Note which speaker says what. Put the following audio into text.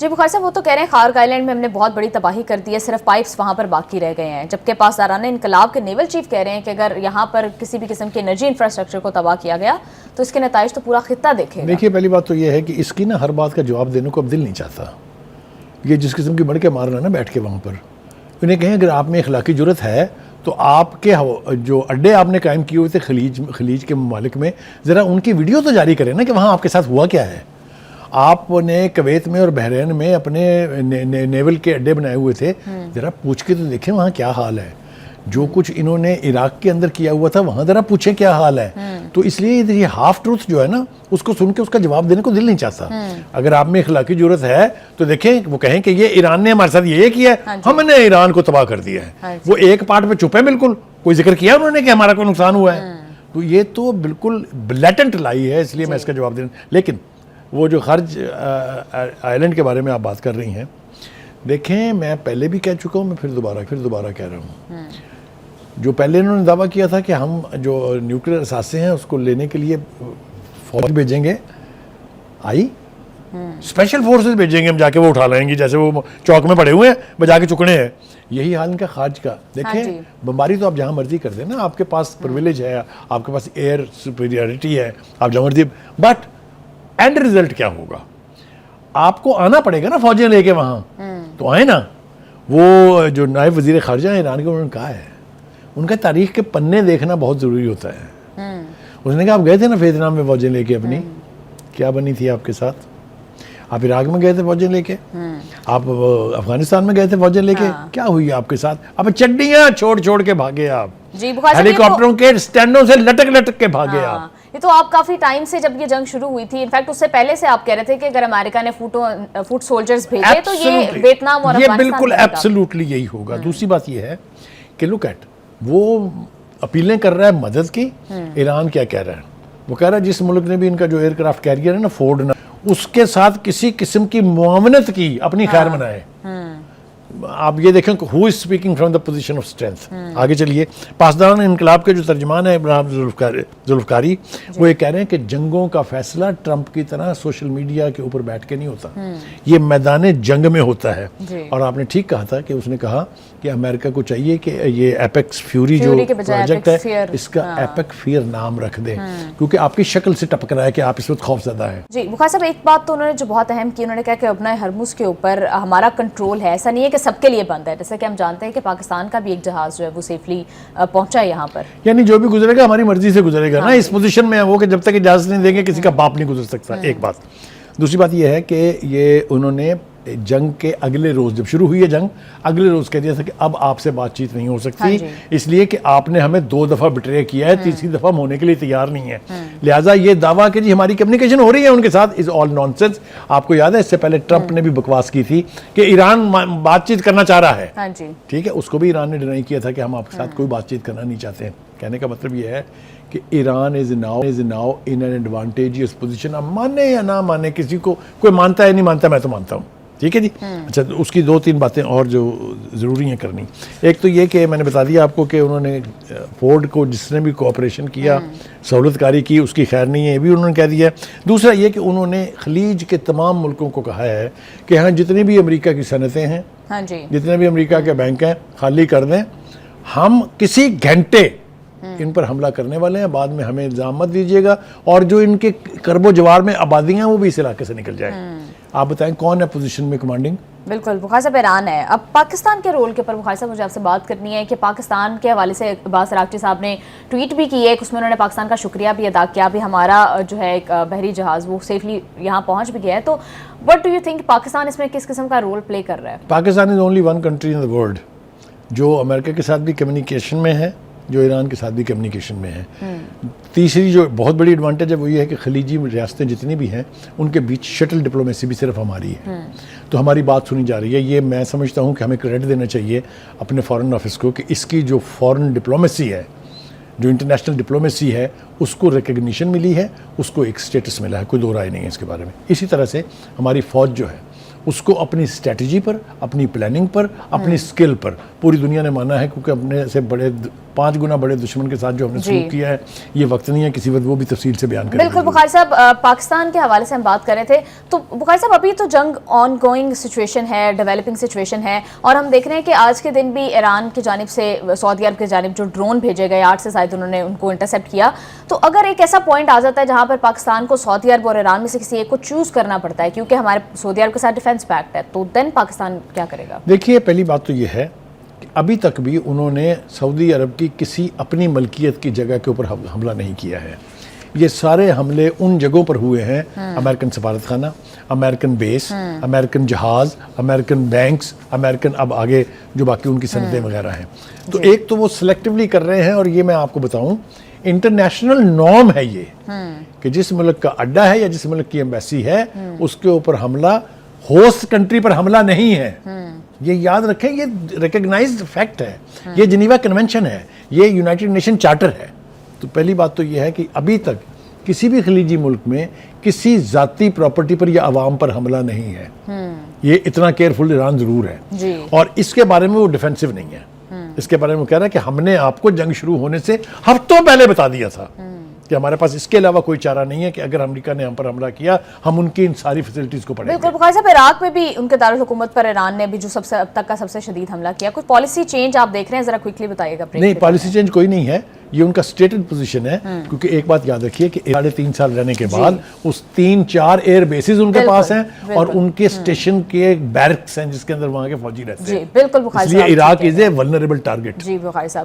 Speaker 1: जी बुखार साहब, वो तो कह रहे हैं खार्क आइलैंड में हमने बहुत बड़ी तबाही कर दी है, सिर्फ पाइप्स वहाँ पर बाकी रह गए हैं, जबकि पासदारान इनकलाब के नेवल चीफ कह रहे हैं कि अगर यहाँ पर किसी भी किस्म के एनर्जी इंफ्रास्ट्रक्चर को तबाह किया गया तो इसके नताइज तो पूरा खित्ता देखेगा।
Speaker 2: देखिए, पहली बात तो ये है कि इसकी ना हर बात का जवाब देने को अब दिल नहीं चाहता। ये जिस किस्म की बढ़ के मार रहा है ना बैठ के वहाँ पर, उन्हें कहें अगर आप में इखलाकी जुर्रत है तो आपके जो अड्डे आपने कायम किए हुए थे खलीज के ममालिक में, ज़रा उनकी वीडियो तो जारी करें ना कि वहाँ आपके साथ हुआ क्या है। आपने कुवैत में और बहरीन में अपने नेवल के अड्डे बनाए हुए थे, ज़रा पूछ के तो देखें वहाँ क्या हाल है। जो कुछ इन्होंने इराक के अंदर किया हुआ था वहाँ ज़रा पूछें क्या हाल है। तो इसलिए ये हाफ ट्रूथ जो है ना, उसको सुन के उसका जवाब देने को दिल नहीं चाहता। अगर आप में इखलाकी जरूरत है तो देखें, वो कहें कि ये ईरान ने हमारे साथ ये किया है, हमने ईरान को तबाह कर दिया है। वो एक पार्ट पे चुप है, बिल्कुल कोई जिक्र किया उन्होंने कि हमारा कोई नुकसान हुआ है। तो ये तो बिल्कुल ब्लैटेंट लाई है, इसलिए मैं इसका जवाब देना। लेकिन वो जो खर्ज आइलैंड के बारे में आप बात कर रही हैं, देखें मैं पहले भी कह चुका हूँ, मैं फिर दोबारा कह रहा हूँ। जो पहले इन्होंने दावा किया था कि हम जो न्यूक्लियर असासे हैं उसको लेने के लिए फौज भेजेंगे, आई स्पेशल फोर्सेस भेजेंगे, हम जाके वो उठा लाएंगे, जैसे वो चौक में पड़े हुए हैं बजा के चुकने हैं। यही हाल इनका खार्ज का। देखें, बमबारी तो आप जहाँ मर्जी कर दें ना, आपके पास प्रिविलेज है, आपके पास एयर सुपीरियरिटी है, आप जहाँ मर्जी, बट एंड रिजल्ट क्या होगा? आपको आना पड़ेगा ना फौजें लेके वहाँ। तो आए ना। वो जो नायब वजीर खारजा है ईरान के, उन्होंने कहा है उनका तारीख के पन्ने देखना बहुत ज़रूरी होता है। उसने कहा आप गए थे ना वियतनाम में फौजें लेके अपनी, क्या बनी थी आपके साथ? आप इराक में गए थे फौजें लेके, आप अफगानिस्तान में गए थे फौजें लेके, क्या हुई आपके साथ? अब चड्डियाँ छोड़ के भागे आप, हेलीकॉप्टरों के स्टैंडों से लटक के भागे आप।
Speaker 1: ये तो आप काफी टाइम से, जब ये जंग शुरू हुई थी, इनफैक्ट उससे पहले से आप कह रहे थे कि अगर अमेरिका ने फुट सोल्जर्स भेजे तो ये वियतनाम और
Speaker 2: ये बिल्कुल एब्सोल्युटली यही होगा। दूसरी बात ये है कि लुक एट, वो अपीलें कर रहा है मदद की। ईरान क्या कह रहा है? वो कह रहा है जिस मुल्क ने भी इनका जो एयरक्राफ्ट कैरियर है ना, फोर्ड ना, उसके साथ किसी किस्म की मुआवनत की अपनी खैर मनाए। आप ये देखें who is speaking from the position of strength. आगे चलिए, पासदारान इनकलाब के जो तर्जमान है इब्राहिम जुल्फकारी, वो ये कह रहे हैं कि जंगों का फैसला ट्रंप की तरह सोशल मीडिया के ऊपर बैठ के नहीं होता, ये मैदान जंग में होता है। और आपने ठीक कहा था कि उसने कहा कि अमेरिका को चाहिए कि ये एपेक्स फ्यूरी जो प्रोजेक्ट है, इसका एपेक फियर नाम रख दें, क्योंकि आपकी शक्ल से टपक रहा है कि आप इस वक्त खौफजदा है।
Speaker 1: जी बुखार साहब, एक बात तो उन्होंने जो बहुत अहम की, उन्होंने कहा कि अपना हरमुज के ऊपर हमारा कंट्रोल है, ऐसा नहीं है कि सबके लिए बंद है। जैसे कि हम जानते हैं कि पाकिस्तान का भी एक जहाज जो है वो सेफली पहुंचा है यहाँ पर,
Speaker 2: यानी जो भी गुजरेगा हमारी मर्जी से गुजरेगा ना। इस पोजीशन में है वो कि जब तक इजाजत नहीं देंगे किसी का बाप नहीं गुजर सकता। एक बात। दूसरी बात ये है कि ये उन्होंने जंग के अगले रोज, जब शुरू हुई है जंग, अगले रोज कह दिया था कि अब आपसे बातचीत नहीं हो सकती, इसलिए कि आपने हमें 2 दफा बिट्रे किया है, तीसरी दफा हम होने के लिए तैयार नहीं है। लिहाजा ये दावा कि जी हमारी कम्युनिकेशन हो रही है उनके साथ, इज ऑल नॉनसेंस। आपको याद है इससे पहले ट्रंप ने भी बकवास की थी कि ईरान बातचीत करना चाह रहा है, ठीक है, उसको भी ईरान ने डिनाई किया था कि हम आपके साथ कोई बातचीत करना नहीं चाहते हैं। कहने का मतलब ये है कि Iran is now in an advantageous position. अब माने या ना माने, किसी को कोई मानता है नहीं मानता, मैं तो मानता हूँ, ठीक है जी। अच्छा, तो उसकी 2-3 बातें और जो ज़रूरी हैं करनी। एक तो ये कि मैंने बता दिया आपको कि उन्होंने फोर्ड को जिसने भी कोऑपरेशन किया, सहूलतकारी की, उसकी खैर नहीं है, ये भी उन्होंने कह दिया। दूसरा ये कि उन्होंने खलीज के तमाम मुल्कों को कहा है कि हाँ जितनी भी अमेरिका की सनतें हैं, जितने भी अमेरिका के बैंक हैं, खाली कर दें, हम किसी घंटे इन पर हमला करने वाले हैं, बाद में हमें इल्ज़ाम मत दीजिएगा, और जो इनके करबो जवार में आबादियाँ हैं वो भी इस इलाके से निकल जाए। आप बताएं कौन है पोजीशन में कमांडिंग?
Speaker 1: बिल्कुल बुखार साहब, ईरान है। अब पाकिस्तान के रोल के ऊपर बुखार साहब मुझे आपसे बात करनी है कि पाकिस्तान के हवाले से अब्बास अरागची साहब ने ट्वीट भी की है, उसमें उन्होंने पाकिस्तान का शुक्रिया भी अदा किया, भी हमारा जो है एक बहरी जहाज़ वो सेफली यहाँ पहुँच भी गया है। तो what do you think, Pakistan इसमें किस किस्म का रोल प्ले कर रहा है?
Speaker 2: Pakistan is only one country in the world जो अमेरिका के साथ भी कम्युनिकेशन में है, जो ईरान के साथ भी कम्युनिकेशन में है। तीसरी जो बहुत बड़ी एडवांटेज है वो ये है कि खलीजी रियासतें जितनी भी हैं उनके बीच शटल डिप्लोमेसी भी सिर्फ हमारी है। तो हमारी बात सुनी जा रही है। ये मैं समझता हूँ कि हमें क्रेडिट देना चाहिए अपने फॉरेन ऑफिस को कि इसकी जो फॉरेन डिप्लोमेसी है, जो इंटरनेशनल डिप्लोमेसी है, उसको रिकग्निशन मिली है, उसको एक स्टेटस मिला है, कोई दो राय नहीं है इसके बारे में। इसी तरह से हमारी फ़ौज जो है उसको अपनी स्ट्रेटजी पर, अपनी प्लानिंग पर, अपनी स्किल पर पूरी दुनिया ने माना है, क्योंकि अपने से बड़े 5 गुना बड़े दुश्मन के साथ जो हमने शुरू किया है, ये वक्त नहीं है, किसी वक्त वो भी तफसील से बयान करेंगे।
Speaker 1: बिल्कुल बुखारी साहब, पाकिस्तान के हवाले से हम बात कर रहे थे, तो बुखारी साहब अभी तो जंग ऑन गोइंग सिचुएशन है, डेवलपिंग सिचुएशन है, और हम देख रहे हैं कि आज के दिन भी ईरान की जानिब से सऊदी अरब की जानिब जो ड्रोन भेजे गए 8 से शायद उन्होंने उनको इंटरसेप्ट किया। तो अगर एक ऐसा पॉइंट आ जाता है जहां पर पाकिस्तान को सऊदी अरब और ईरान में से किसी एक को चूज करना पड़ता है, क्योंकि हमारे सऊदी अरब के साथ डिफेंस पैक्ट है, तो देन पाकिस्तान क्या करेगा?
Speaker 2: देखिए, पहली बात तो ये है कि अभी तक भी उन्होंने सऊदी अरब की किसी अपनी मलकियत की जगह के ऊपर हमला नहीं किया है। ये सारे हमले उन जगहों पर हुए हैं, अमेरिकन सफारत खाना, अमेरिकन बेस, अमेरिकन जहाज, अमेरिकन बैंक्स, अमेरिकन अब आगे जो बाकी उनकी सनतें वगैरह हैं। तो एक तो वो सिलेक्टिवली कर रहे हैं, और ये मैं आपको बताऊं इंटरनेशनल नॉर्म है ये कि जिस मुल्क का अड्डा है या जिस मुल्क की एम्बेसी है उसके ऊपर हमला होस्ट कंट्री पर हमला नहीं है। ये याद रखें, ये रिकॉग्नाइज्ड फैक्ट है, ये जिनीवा कन्वेंशन है, ये यूनाइटेड नेशन चार्टर है। तो पहली बात तो ये है कि अभी तक किसी भी खलीजी मुल्क में किसी जाती प्रॉपर्टी पर या अवाम पर हमला नहीं है। ये इतना केयरफुल ईरान जरूर है
Speaker 1: जी।
Speaker 2: और इसके बारे में वो डिफेंसिव नहीं है। इसके बारे में वो कह रहा है कि हमने आपको जंग शुरू होने से हफ्तों पहले बता दिया था कि हमारे पास इसके अलावा कोई चारा नहीं है कि अगर अमेरिका ने हम पर हमला किया हम उनकी इन सारी फैसिलिटीज को पढ़ेंगे।
Speaker 1: बिल्कुल बुखारी साहब, इराक में भी उनके दारुल हुकूमत पर ईरान ने भी जो सबसे अब तक का सबसे शदीद हमला किया, कुछ पॉलिसी चेंज आप देख रहे हैं, जरा क्विकली बताइएगा।
Speaker 2: नहीं, पॉलिसी चेंज कोई नहीं है, ये उनका स्टेटेड पोजीशन है। क्योंकि एक बात याद रखिए कि 3.5 साल रहने के बाद उस 3-4 एयर बेसिस उनके पास हैं और उनके स्टेशन के बैरक्स हैं जिसके अंदर वहां के फौजी रहते हैं।
Speaker 1: बिल्कुल बुखारी साहब,
Speaker 2: इसलिए Iraq is a vulnerable target.
Speaker 1: जी बुखारी साहब।